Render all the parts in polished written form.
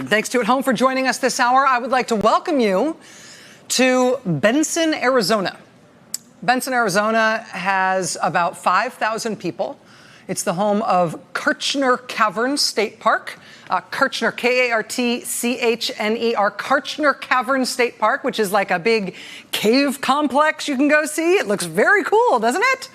And thanks to At Home for joining us this hour. I would like to welcome you to Benson, Arizona. Benson, Arizona has about 5,000 people. It's the home of Kartchner Caverns State Park. Kartchner, K-A-R-T-C-H-N-E-R, Kartchner Caverns State Park, which is like a big cave complex you can go see. It looks very cool, doesn't it?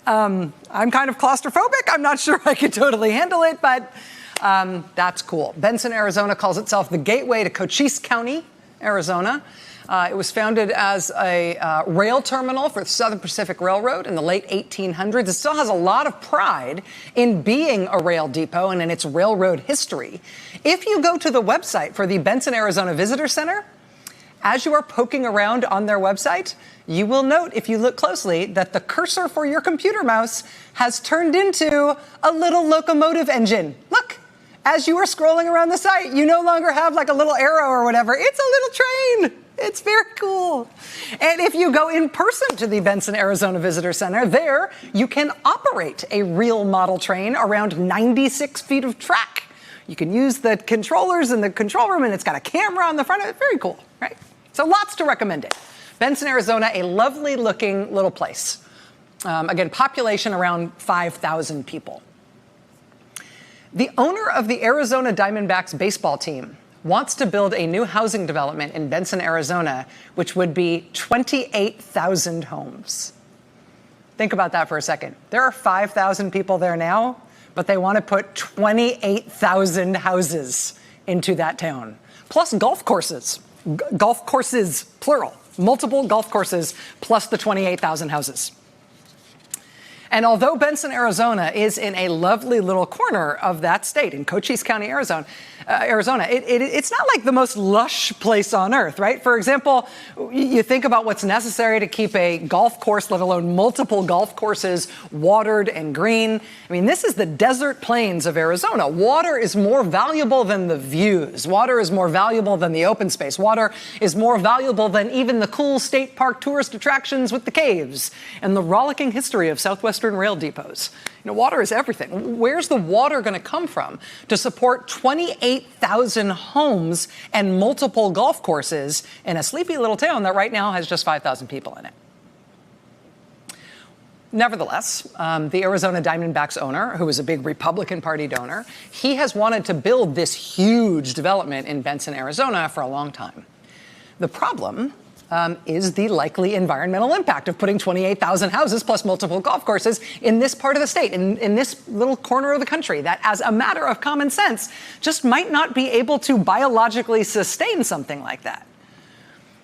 I'm kind of claustrophobic. I'm not sure I could totally handle it, but that's cool. Benson, Arizona calls itself the gateway to Cochise County, Arizona. It was founded as a rail terminal for the Southern Pacific Railroad in the late 1800s. It still has a lot of pride in being a rail depot and in its railroad history. If you go to the website for the Benson, Arizona Visitor Center, as you are poking around on their website, you will note, if you look closely, that the cursor for your computer mouse has turned into a little locomotive engine. Look, as you are scrolling around the site, you no longer have like a little arrow or whatever. It's a little train. It's very cool. And if you go in person to the Benson, Arizona Visitor Center, there you can operate a real model train around 96 feet of track. You can use the controllers in the control room, and it's got a camera on the front of it. Very cool, right? So lots to recommend it. Benson, Arizona, a lovely looking little place. Again, population around 5,000 people. The owner of the Arizona Diamondbacks baseball team wants to build a new housing development in Benson, Arizona, which would be 28,000 homes. Think about that for a second. There are 5,000 people there now, but they want to put 28,000 houses into that town. Plus golf courses. Golf courses, plural. Multiple golf courses plus the 28,000 houses. And although Benson, Arizona is in a lovely little corner of that state, in Cochise County, Arizona, it's not like the most lush place on earth, right? For example, you think about what's necessary to keep a golf course, let alone multiple golf courses, watered and green. I mean, this is the desert plains of Arizona. Water is more valuable than the views. Water is more valuable than the open space. Water is more valuable than even the cool state park tourist attractions with the caves and the rollicking history of Southwestern rail depots. You know, water is everything. Where's the water going to come from to support 28,000 homes and multiple golf courses in a sleepy little town that right now has just 5,000 people in it? Nevertheless, the Arizona Diamondbacks owner, who is a big Republican Party donor, he has wanted to build this huge development in Benson, Arizona for a long time. The problem is the likely environmental impact of putting 28,000 houses plus multiple golf courses in this part of the state, in this little corner of the country that, as a matter of common sense, just might not be able to biologically sustain something like that.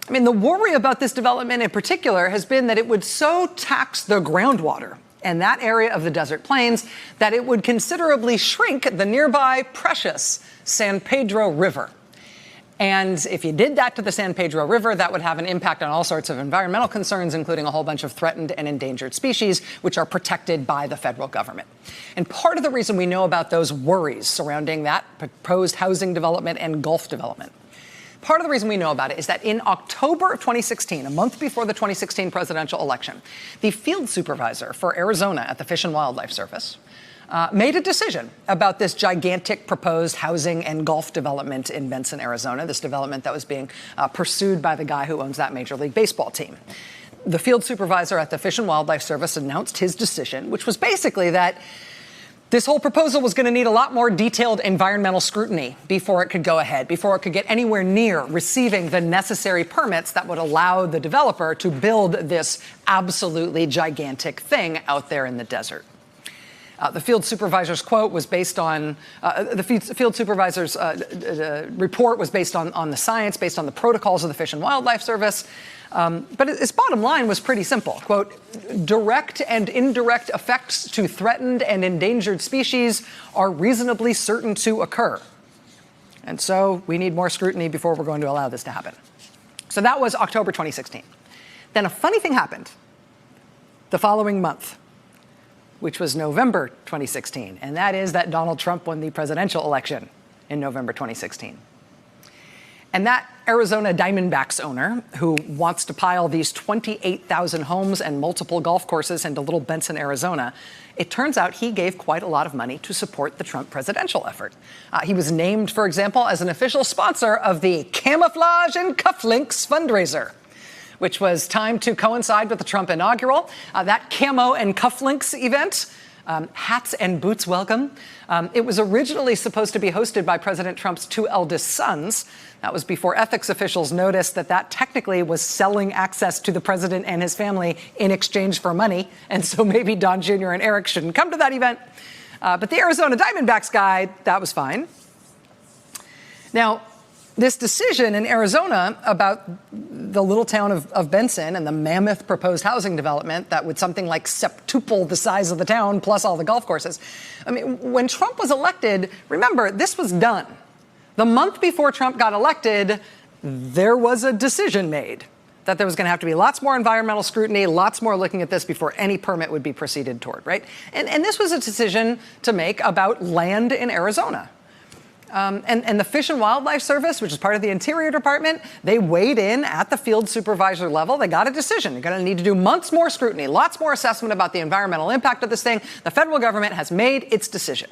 I mean, the worry about this development in particular has been that it would so tax the groundwater in that area of the desert plains that it would considerably shrink the nearby precious San Pedro River. And if you did that to the San Pedro River, that would have an impact on all sorts of environmental concerns, including a whole bunch of threatened and endangered species, which are protected by the federal government. And part of the reason we know about those worries surrounding that proposed housing development and Gulf development, part of the reason we know about it is that in October of 2016, a month before the 2016 presidential election, the field supervisor for Arizona at the Fish and Wildlife Service made a decision about this gigantic proposed housing and golf development in Benson, Arizona, this development that was being pursued by the guy who owns that Major League Baseball team. The field supervisor at the Fish and Wildlife Service announced his decision, which was basically that this whole proposal was going to need a lot more detailed environmental scrutiny before it could go ahead, before it could get anywhere near receiving the necessary permits that would allow the developer to build this absolutely gigantic thing out there in the desert. The field supervisor's quote was based on, the field supervisor's report was based on the science, based on the protocols of the Fish and Wildlife Service. But its bottom line was pretty simple. Quote, direct and indirect effects to threatened and endangered species are reasonably certain to occur. And so we need more scrutiny before we're going to allow this to happen. So that was October 2016. Then a funny thing happened the following month, which was November 2016, and that is that Donald Trump won the presidential election in November 2016. And that Arizona Diamondbacks owner, who wants to pile these 28,000 homes and multiple golf courses into Little Benson, Arizona, it turns out he gave quite a lot of money to support the Trump presidential effort. He was named, for example, as an official sponsor of the Camouflage and Cufflinks fundraiser, which was timed to coincide with the Trump inaugural. That camo and cufflinks event, hats and boots welcome. It was originally supposed to be hosted by President Trump's two eldest sons. That was before ethics officials noticed that technically was selling access to the president and his family in exchange for money. And so maybe Don Jr. and Eric shouldn't come to that event. But the Arizona Diamondbacks guy, that was fine. Now, this decision in Arizona about the little town of Benson and the mammoth proposed housing development that would something like septuple the size of the town plus all the golf courses. I mean, when Trump was elected, remember, this was done. The month before Trump got elected, there was a decision made that there was going to have to be lots more environmental scrutiny, lots more looking at this before any permit would be proceeded toward, right? And this was a decision to make about land in Arizona. And the Fish and Wildlife Service, which is part of the Interior Department, they weighed in at the field supervisor level. They got a decision. You're going to need to do months more scrutiny, lots more assessment about the environmental impact of this thing. The federal government has made its decision.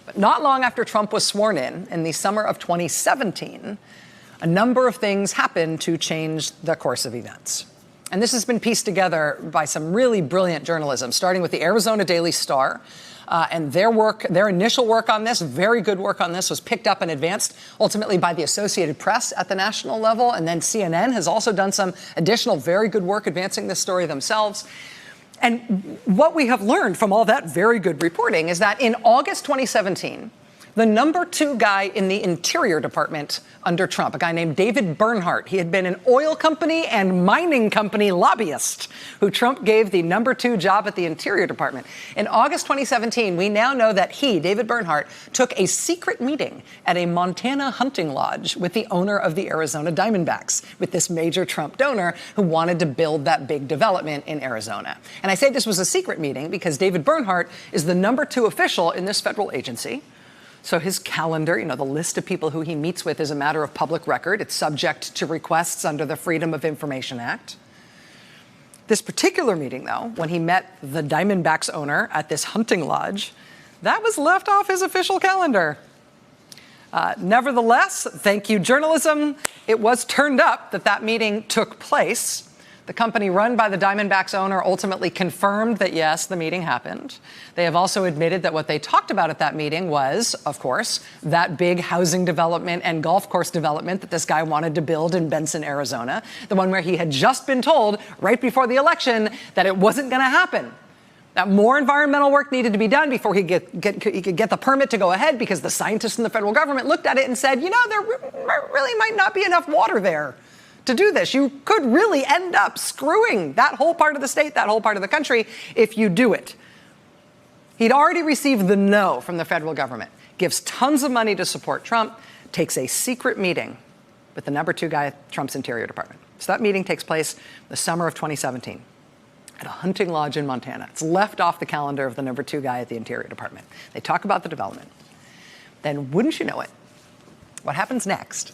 But not long after Trump was sworn in the summer of 2017, a number of things happened to change the course of events. And this has been pieced together by some really brilliant journalism, starting with the Arizona Daily Star. And their initial work on this, very good work on this, was picked up and advanced ultimately by the Associated Press at the national level. And then CNN has also done some additional very good work advancing this story themselves. And what we have learned from all that very good reporting is that in August 2017, the number 2 guy in the Interior Department under Trump, a guy named David Bernhardt, he had been an oil company and mining company lobbyist who Trump gave the number 2 job at the Interior Department. In August 2017, we now know that he, David Bernhardt, took a secret meeting at a Montana hunting lodge with the owner of the Arizona Diamondbacks, with this major Trump donor who wanted to build that big development in Arizona. And I say this was a secret meeting because David Bernhardt is the number 2 official in this federal agency. So his calendar, the list of people who he meets with is a matter of public record. It's subject to requests under the Freedom of Information Act. This particular meeting, though, when he met the Diamondbacks owner at this hunting lodge, that was left off his official calendar. Nevertheless, thank you, journalism, it was turned up that meeting took place. The company run by the Diamondbacks owner ultimately confirmed that, yes, the meeting happened. They have also admitted that what they talked about at that meeting was, of course, that big housing development and golf course development that this guy wanted to build in Benson, Arizona, the one where he had just been told right before the election that it wasn't going to happen. That more environmental work needed to be done before he could get the permit to go ahead because the scientists in the federal government looked at it and said, there really might not be enough water there to do this. You could really end up screwing that whole part of the state, that whole part of the country, if you do it. He'd already received the no from the federal government, gives tons of money to support Trump, takes a secret meeting with the number 2 guy at Trump's Interior Department. So that meeting takes place the summer of 2017 at a hunting lodge in Montana. It's left off the calendar of the number 2 guy at the Interior Department. They talk about the development. Then, wouldn't you know it, what happens next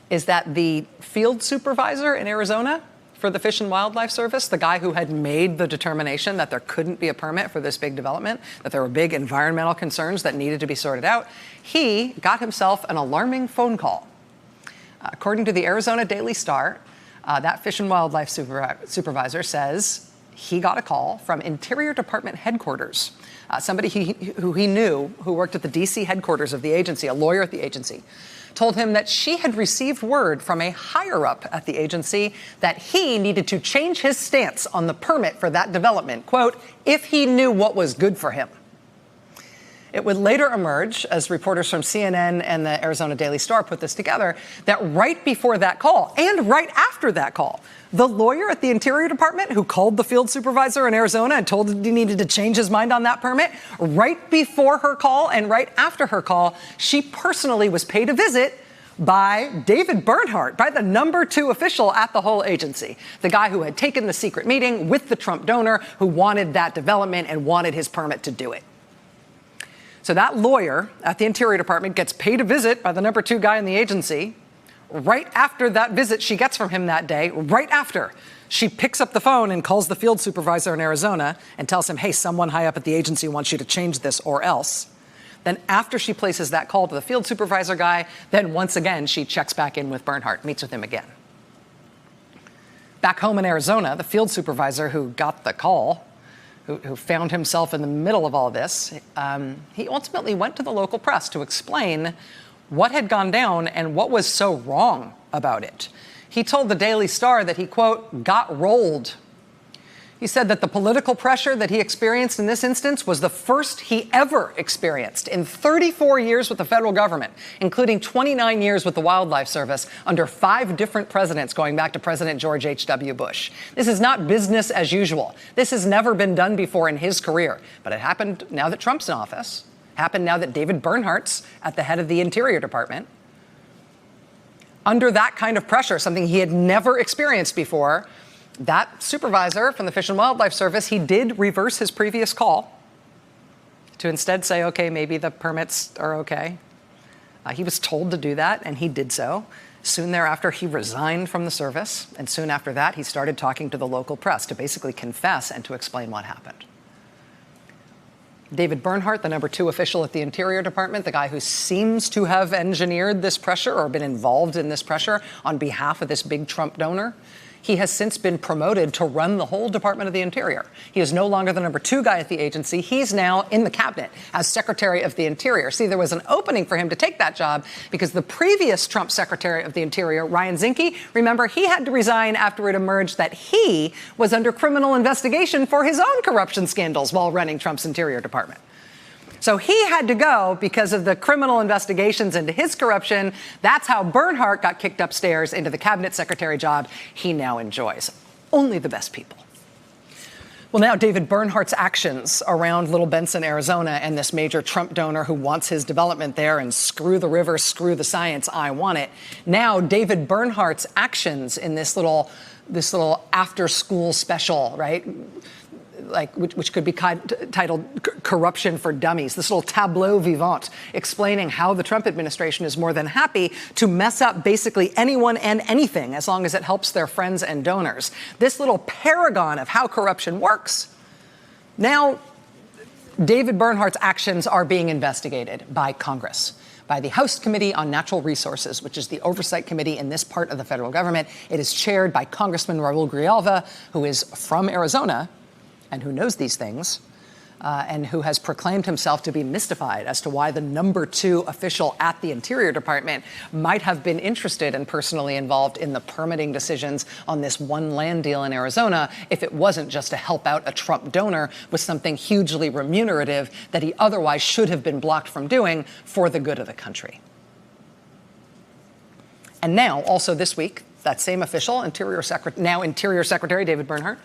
is that the field supervisor in Arizona for the Fish and Wildlife Service, the guy who had made the determination that there couldn't be a permit for this big development, that there were big environmental concerns that needed to be sorted out, he got himself an alarming phone call. According to the Arizona Daily Star, that Fish and Wildlife supervisor says he got a call from Interior Department headquarters, somebody who he knew who worked at the D.C. headquarters of the agency, a lawyer at the agency, told him that she had received word from a higher-up at the agency that he needed to change his stance on the permit for that development, quote, if he knew what was good for him. It would later emerge, as reporters from CNN and the Arizona Daily Star put this together, that right before that call and right after that call, the lawyer at the Interior Department who called the field supervisor in Arizona and told him he needed to change his mind on that permit, right before her call and right after her call, she personally was paid a visit by David Bernhardt, by the number 2 official at the whole agency, the guy who had taken the secret meeting with the Trump donor who wanted that development and wanted his permit to do it. So that lawyer at the Interior Department gets paid a visit by the number 2 guy in the agency. Right after that visit she gets from him that day, right after, she picks up the phone and calls the field supervisor in Arizona and tells him, hey, someone high up at the agency wants you to change this or else. Then after she places that call to the field supervisor guy, then once again she checks back in with Bernhardt, meets with him again. Back home in Arizona, the field supervisor who got the call, who found himself in the middle of all this, he ultimately went to the local press to explain what had gone down and what was so wrong about it. He told the Daily Star that he, quote, got rolled. He said that the political pressure that he experienced in this instance was the first he ever experienced in 34 years with the federal government, including 29 years with the Wildlife Service under 5 different presidents going back to President George H.W. Bush. This is not business as usual. This has never been done before in his career, but it happened now that Trump's in office, happened now that David Bernhardt's at the head of the Interior Department. Under that kind of pressure, something he had never experienced before, that supervisor from the Fish and Wildlife Service, he did reverse his previous call to instead say, okay, maybe the permits are okay. He was told to do that, and he did so. Soon thereafter, he resigned from the service, and soon after that, he started talking to the local press to basically confess and to explain what happened. David Bernhardt, the number 2 official at the Interior Department, the guy who seems to have engineered this pressure or been involved in this pressure on behalf of this big Trump donor, he has since been promoted to run the whole Department of the Interior. He is no longer the number 2 guy at the agency. He's now in the cabinet as Secretary of the Interior. See, there was an opening for him to take that job because the previous Trump Secretary of the Interior, Ryan Zinke, remember, he had to resign after it emerged that he was under criminal investigation for his own corruption scandals while running Trump's Interior Department. So he had to go because of the criminal investigations into his corruption. That's how Bernhardt got kicked upstairs into the cabinet secretary job he now enjoys. Only the best people. Well, now David Bernhardt's actions around Little Benson, Arizona, and this major Trump donor who wants his development there and screw the river, screw the science, I want it. Now David Bernhardt's actions in this little after-school special, right? Like, which could be titled Corruption for Dummies, this little tableau vivant explaining how the Trump administration is more than happy to mess up basically anyone and anything as long as it helps their friends and donors. This little paragon of how corruption works. Now, David Bernhardt's actions are being investigated by Congress, by the House Committee on Natural Resources, which is the oversight committee in this part of the federal government. It is chaired by Congressman Raul Grijalva, who is from Arizona, and who knows these things, and who has proclaimed himself to be mystified as to why the number 2 official at the Interior Department might have been interested and personally involved in the permitting decisions on this one land deal in Arizona if it wasn't just to help out a Trump donor with something hugely remunerative that he otherwise should have been blocked from doing for the good of the country. And now, also this week, that same official, Interior Secretary David Bernhardt,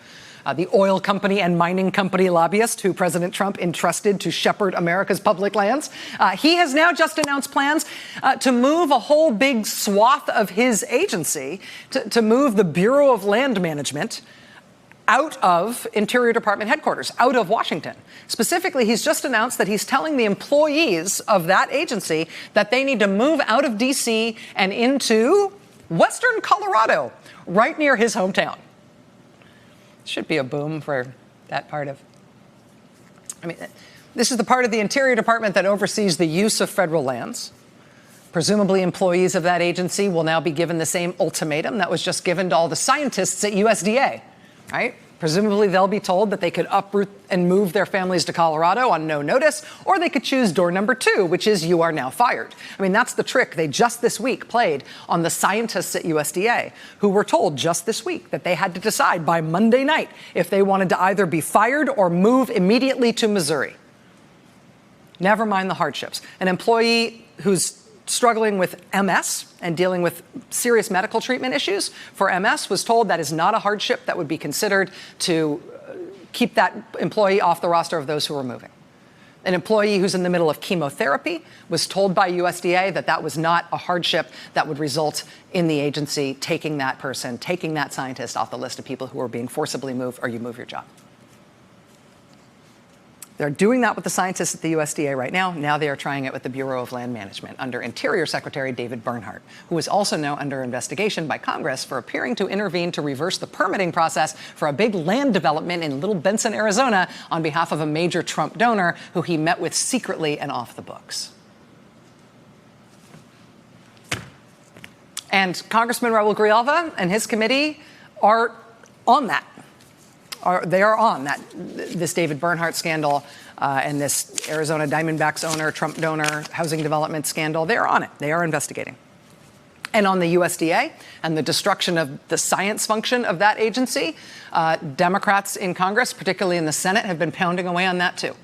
the oil company and mining company lobbyist who President Trump entrusted to shepherd America's public lands. He has now just announced plans to move a whole big swath of his agency, to move the Bureau of Land Management out of Interior Department headquarters, out of Washington. Specifically, he's just announced that he's telling the employees of that agency that they need to move out of D.C. and into Western Colorado, right near his hometown. Should be a boom for that part of, this is the part of the Interior Department that oversees the use of federal lands. Presumably employees of that agency will now be given the same ultimatum that was just given to all the scientists at USDA, right? Presumably they'll be told that they could uproot and move their families to Colorado on no notice, or they could choose door number 2, which is you are now fired. That's the trick they just this week played on the scientists at USDA, who were told just this week that they had to decide by Monday night if they wanted to either be fired or move immediately to Missouri. Never mind the hardships. An employee who's struggling with MS and dealing with serious medical treatment issues for MS was told that is not a hardship that would be considered to keep that employee off the roster of those who are moving. An employee who's in the middle of chemotherapy was told by USDA that that was not a hardship that would result in the agency taking that person, taking that scientist off the list of people who are being forcibly moved, or you move your job. They're doing that with the scientists at the USDA right now. Now they are trying it with the Bureau of Land Management under Interior Secretary David Bernhardt, who is also now under investigation by Congress for appearing to intervene to reverse the permitting process for a big land development in Little Benson, Arizona, on behalf of a major Trump donor who he met with secretly and off the books. And Congressman Raul Grijalva and his committee are on that. They are on that, this David Bernhardt scandal and this Arizona Diamondbacks owner, Trump donor, housing development scandal. They are on it. They are investigating. And on the USDA and the destruction of the science function of that agency, Democrats in Congress, particularly in the Senate, have been pounding away on that too.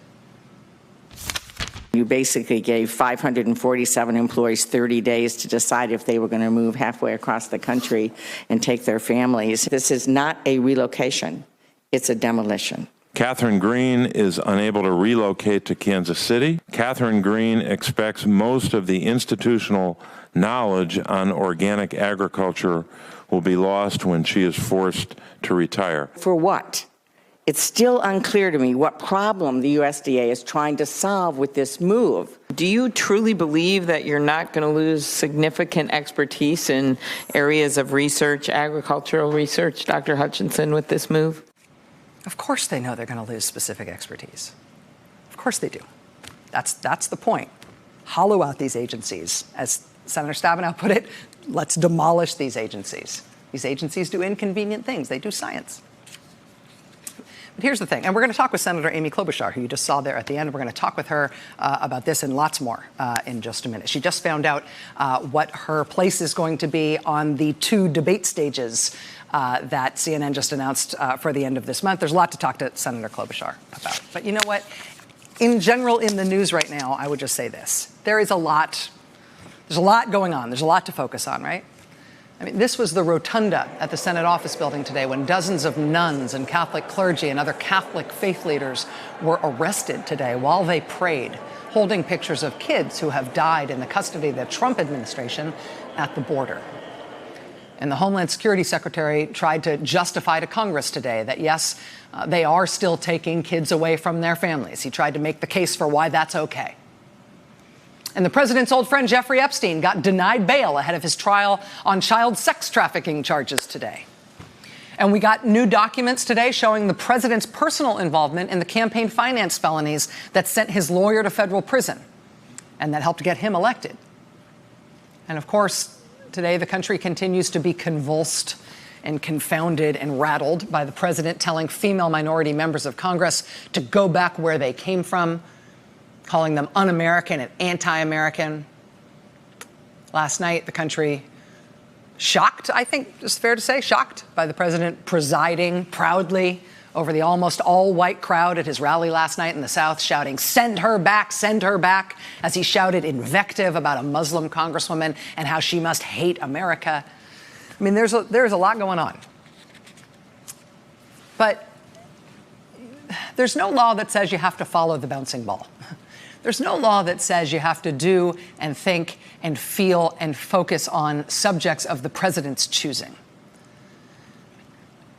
You basically gave 547 employees 30 days to decide if they were going to move halfway across the country and take their families. This is not a relocation. It's a demolition. Catherine Green is unable to relocate to Kansas City. Catherine Green expects most of the institutional knowledge on organic agriculture will be lost when she is forced to retire. For what? It's still unclear to me what problem the USDA is trying to solve with this move. Do you truly believe that you're not going to lose significant expertise in areas of research, agricultural research, Dr. Hutchinson, with this move? Of course they know they're going to lose specific expertise. Of course they do. That's the point. Hollow out these agencies. As Senator Stabenow put it, let's demolish these agencies. These agencies do inconvenient things. They do science. But here's the thing, and we're going to talk with Senator Amy Klobuchar, who you just saw there at the end. We're going to talk with her about this and lots more in just a minute. She just found out what her place is going to be on the 2 debate stages that CNN just announced for the end of this month. There's a lot to talk to Senator Klobuchar about. But you know what? In general, in the news right now, I would just say this. There's a lot going on. There's a lot to focus on, right? I mean, this was the rotunda at the Senate office building today when dozens of nuns and Catholic clergy and other Catholic faith leaders were arrested today while they prayed, holding pictures of kids who have died in the custody of the Trump administration at the border. And the Homeland Security Secretary tried to justify to Congress today that, yes, they are still taking kids away from their families. He tried to make the case for why that's okay. And the president's old friend Jeffrey Epstein got denied bail ahead of his trial on child sex trafficking charges today. And we got new documents today showing the president's personal involvement in the campaign finance felonies that sent his lawyer to federal prison and that helped get him elected. And of course, today the country continues to be convulsed and confounded and rattled by the president telling female minority members of Congress to go back where they came from, calling them un-American and anti-American. Last night, the country shocked, I think it's fair to say, shocked by the president presiding proudly over the almost all-white crowd at his rally last night in the South, shouting, "Send her back, as he shouted invective about a Muslim congresswoman and how she must hate America. I mean, there's a lot going on. But there's no law that says you have to follow the bouncing ball. There's no law that says you have to do and think and feel and focus on subjects of the president's choosing.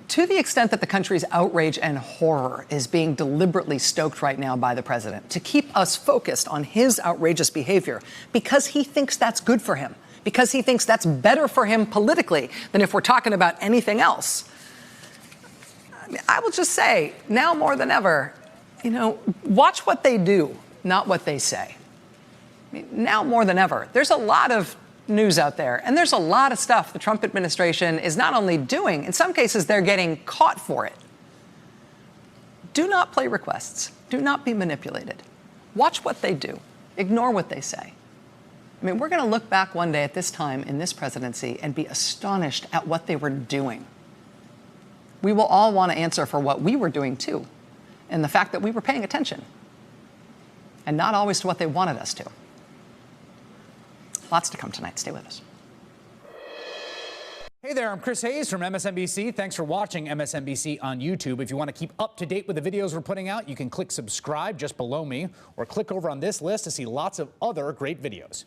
To the extent that the country's outrage and horror is being deliberately stoked right now by the president to keep us focused on his outrageous behavior because he thinks that's good for him, because he thinks that's better for him politically than if we're talking about anything else. I will just say, now more than ever, watch what they do, not what they say. I mean, now more than ever, there's a lot of news out there, and there's a lot of stuff the Trump administration is not only doing, in some cases they're getting caught for it. Do not play requests. Do not be manipulated. Watch what they do. Ignore what they say. I mean, we're going to look back one day at this time in this presidency and be astonished at what they were doing. We will all want to answer for what we were doing, too, and the fact that we were paying attention, and not always to what they wanted us to. Lots to come tonight. Stay with us. Hey there, I'm Chris Hayes from MSNBC. Thanks for watching MSNBC on YouTube. If you want to keep up to date with the videos we're putting out, you can click subscribe just below me, or click over on this list to see lots of other great videos.